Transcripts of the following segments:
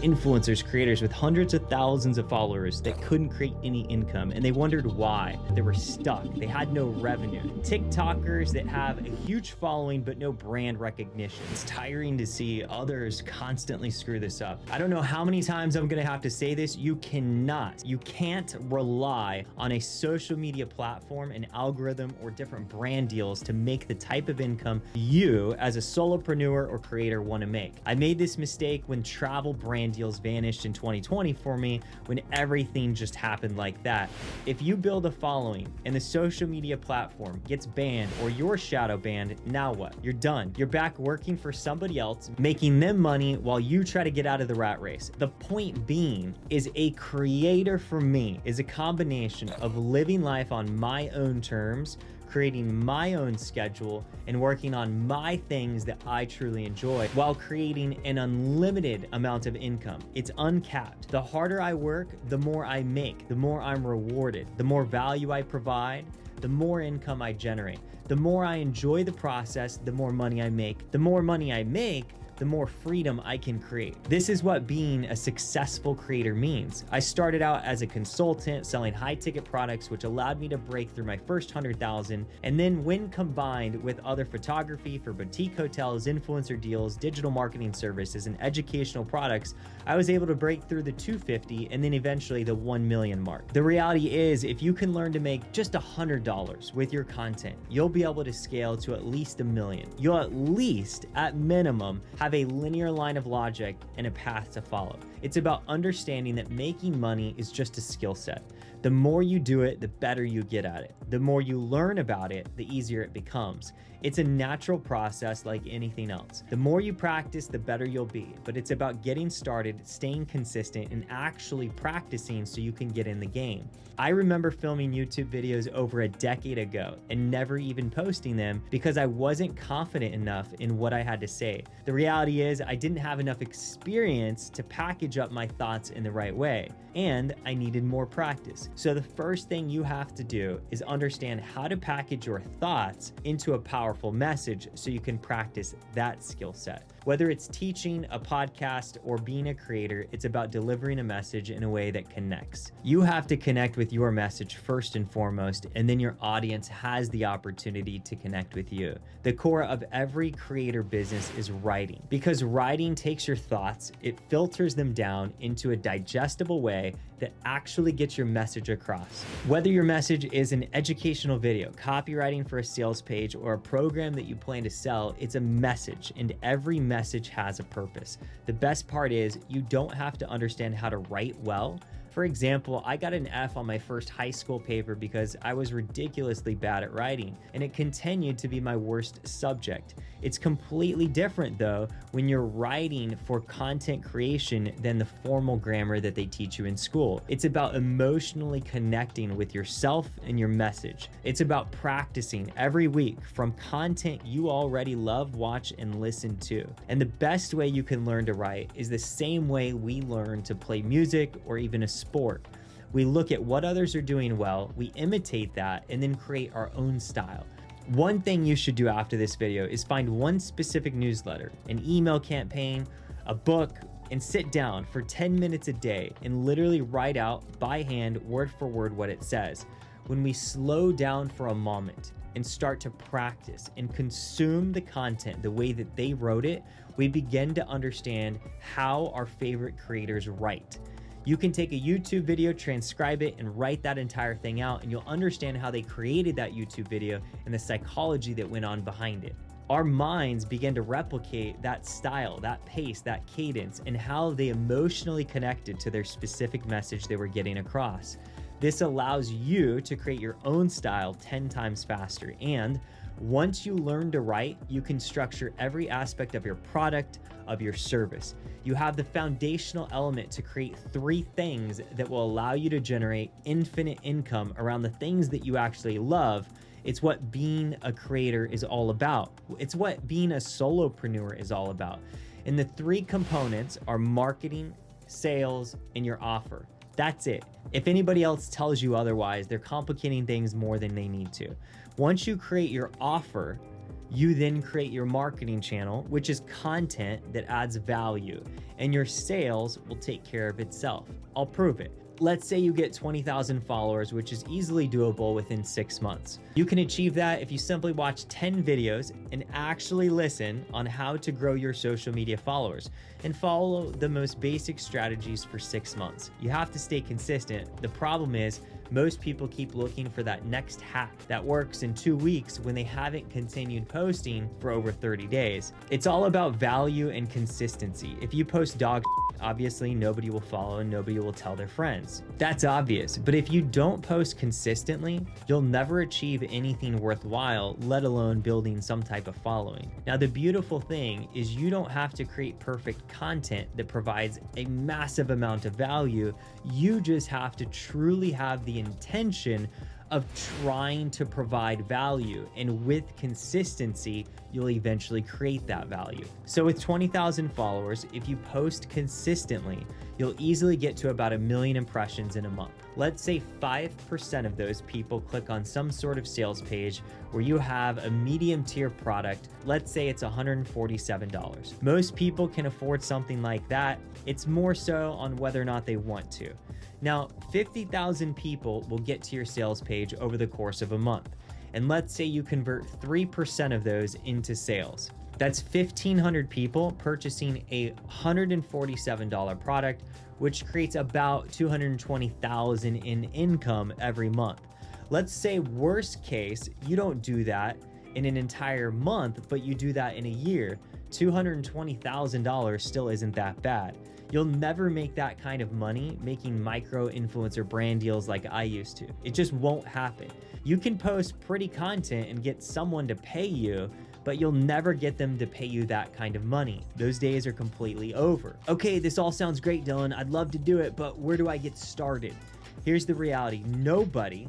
influencers, creators with hundreds of thousands of followers that couldn't create any income, and they wondered why. They were stuck. They had no revenue. TikTokers that have a huge following but no brand recognition. It's tiring to see others constantly screw this up. I don't know how many times I'm gonna have to say this. You can't rely on a social media platform, an algorithm, or different brand deals to make the type of income you as a solopreneur or creator want to make. I made this mistake when travel brand deals vanished in 2020 for me, when everything just happened like that. If you build a following and the social media platform gets banned or you're shadow banned, now what? You're done. You're back working for somebody else, making them money while you try to get out of the rat race. The point being is a creator for me is a combination of living life on my own terms, creating my own schedule, and working on my things that I truly enjoy while creating an unlimited amount of income. It's uncapped. The harder I work, the more I make, the more I'm rewarded, the more value I provide, the more income I generate. The more I enjoy the process, the more money I make. The more money I make, the more freedom I can create. This is what being a successful creator means. I started out as a consultant selling high ticket products, which allowed me to break through my first 100,000. And then when combined with other photography for boutique hotels, influencer deals, digital marketing services, and educational products, I was able to break through the 250 and then eventually the 1 million mark. The reality is, if you can learn to make just $100 with your content, you'll be able to scale to at least 1 million. You'll at least, at minimum, have a linear line of logic and a path to follow. It's about understanding that making money is just a skill set. The more you do it, the better you get at it. The more you learn about it, the easier it becomes. It's a natural process like anything else. The more you practice, the better you'll be. But it's about getting started, staying consistent, and actually practicing so you can get in the game. I remember filming YouTube videos over a decade ago and never even posting them because I wasn't confident enough in what I had to say. The reality is I didn't have enough experience to package up my thoughts in the right way, and I needed more practice. So the first thing you have to do is understand how to package your thoughts into a powerful message so you can practice that skill set. Whether it's teaching, a podcast, or being a creator, it's about delivering a message in a way that connects. You have to connect with your message first and foremost, and then your audience has the opportunity to connect with you. The core of every creator business is writing, because writing takes your thoughts, it filters them down into a digestible way that actually gets your message across. Whether your message is an educational video, copywriting for a sales page, or a program that you plan to sell, it's a message, and every message has a purpose. The best part is you don't have to understand how to write well. For example, I got an F on my first high school paper because I was ridiculously bad at writing, and it continued to be my worst subject. It's completely different though when you're writing for content creation than the formal grammar that they teach you in school. It's about emotionally connecting with yourself and your message. It's about practicing every week from content you already love, watch, and listen to. And the best way you can learn to write is the same way we learn to play music or even a sport. We look at what others are doing well, we imitate that, and then create our own style. One thing you should do after this video is find one specific newsletter, an email campaign, a book, and sit down for 10 minutes a day and literally write out by hand, word for word, what it says. When we slow down for a moment and start to practice and consume the content the way that they wrote it, we begin to understand how our favorite creators write. You can take a YouTube video, transcribe it, and write that entire thing out, and you'll understand how they created that YouTube video and the psychology that went on behind it. Our minds begin to replicate that style, that pace, that cadence, and how they emotionally connected to their specific message they were getting across. This allows you to create your own style 10 times faster. And once you learn to write, you can structure every aspect of your product, of your service. You have the foundational element to create 3 things that will allow you to generate infinite income around the things that you actually love. It's what being a creator is all about. It's what being a solopreneur is all about. And the 3 components are marketing, sales, and your offer. That's it. If anybody else tells you otherwise, they're complicating things more than they need to. Once you create your offer, You then create your marketing channel, which is content that adds value, and your sales will take care of itself. I'll prove it. Let's say you get 20,000 followers, which is easily doable within 6 months. You can achieve that if you simply watch 10 videos and actually listen on how to grow your social media followers and follow the most basic strategies for 6 months. You have to stay consistent. The problem is most people keep looking for that next hack that works in 2 weeks when they haven't continued posting for over 30 days. It's all about value and consistency. If you post dog shit, obviously nobody will follow and nobody will tell their friends. That's obvious, but if you don't post consistently, you'll never achieve anything worthwhile, let alone building some type of following. Now, the beautiful thing is you don't have to create perfect content that provides a massive amount of value. You just have to truly have the intention of trying to provide value, and with consistency, you'll eventually create that value. So with 20,000 followers, if you post consistently, you'll easily get to about 1 million impressions in a month. Let's say 5% of those people click on some sort of sales page where you have a medium tier product. Let's say it's $147. Most people can afford something like that. It's more so on whether or not they want to. Now, 50,000 people will get to your sales page over the course of a month. And let's say you convert 3% of those into sales. That's 1,500 people purchasing a $147 product, which creates about $220,000 in income every month. Let's say worst case, you don't do that in an entire month, but you do that in a year. $220,000 still isn't that bad. You'll never make that kind of money making micro influencer brand deals like I used to. It just won't happen. You can post pretty content and get someone to pay you, but you'll never get them to pay you that kind of money. Those days are completely over. Okay, this all sounds great, Dylan. I'd love to do it, but where do I get started? Here's the reality. Nobody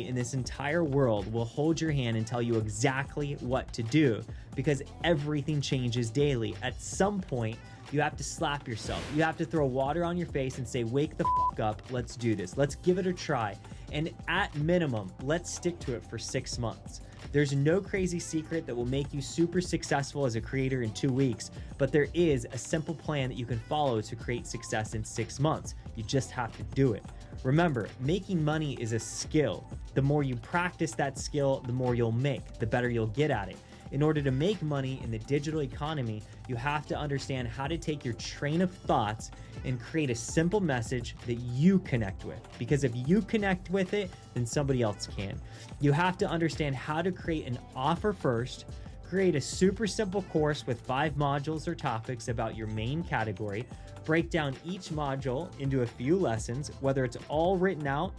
in this entire world will hold your hand and tell you exactly what to do, because everything changes daily. At some point, you have to slap yourself. You have to throw water on your face and say, wake the fuck up, let's do this. Let's give it a try. And at minimum, let's stick to it for 6 months. There's no crazy secret that will make you super successful as a creator in 2 weeks, but there is a simple plan that you can follow to create success in 6 months. You just have to do it. Remember, making money is a skill. The more you practice that skill, the more you'll make, the better you'll get at it. In order to make money in the digital economy, you have to understand how to take your train of thoughts and create a simple message that you connect with. Because if you connect with it, then somebody else can. You have to understand how to create an offer first, create a super simple course with 5 modules or topics about your main category, break down each module into a few lessons, whether it's all written out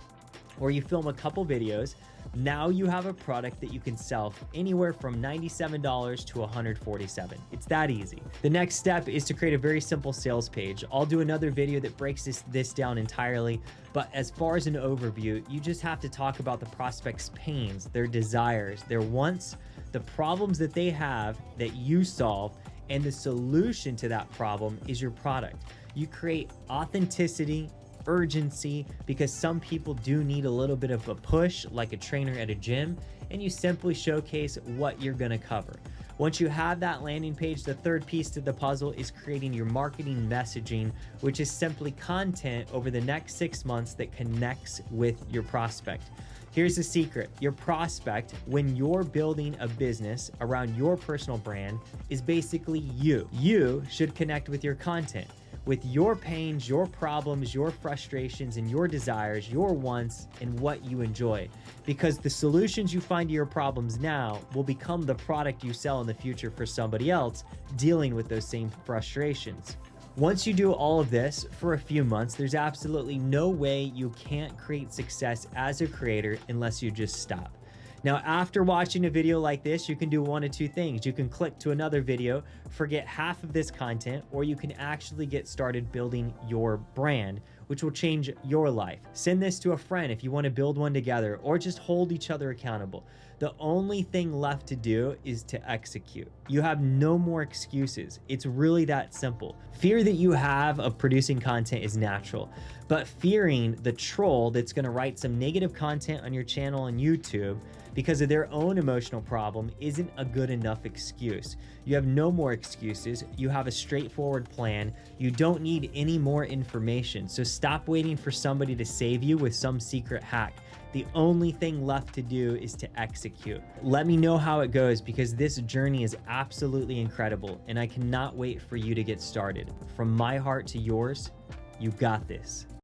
or you film a couple videos. Now you have a product that you can sell anywhere from $97 to $147. It's that easy. The next step is to create a very simple sales page. I'll do another video that breaks this down entirely, but as far as an overview, you just have to talk about the prospect's pains, their desires, their wants, the problems that they have that you solve, and the solution to that problem is your product. You create authenticity, urgency, because some people do need a little bit of a push, like a trainer at a gym, and you simply showcase what you're going to cover. Once you have that landing page, the third piece to the puzzle is creating your marketing messaging, which is simply content over the next 6 months that connects with your prospect. Here's the secret. Your prospect, when you're building a business around your personal brand, is basically you. You should connect with your content, with your pains, your problems, your frustrations, and your desires, your wants, and what you enjoy. Because the solutions you find to your problems now will become the product you sell in the future for somebody else dealing with those same frustrations. Once you do all of this for a few months, there's absolutely no way you can't create success as a creator unless you just stop. Now, after watching a video like this, you can do one of two things. You can click to another video, forget half of this content, or you can actually get started building your brand, which will change your life. Send this to a friend if you want to build one together, or just hold each other accountable. The only thing left to do is to execute. You have no more excuses. It's really that simple. Fear that you have of producing content is natural, but fearing the troll that's going to write some negative content on your channel on YouTube, because of their own emotional problem isn't a good enough excuse. You have no more excuses. You have a straightforward plan. You don't need any more information. So stop waiting for somebody to save you with some secret hack. The only thing left to do is to execute. Let me know how it goes, because this journey is absolutely incredible and I cannot wait for you to get started. From my heart to yours, you got this.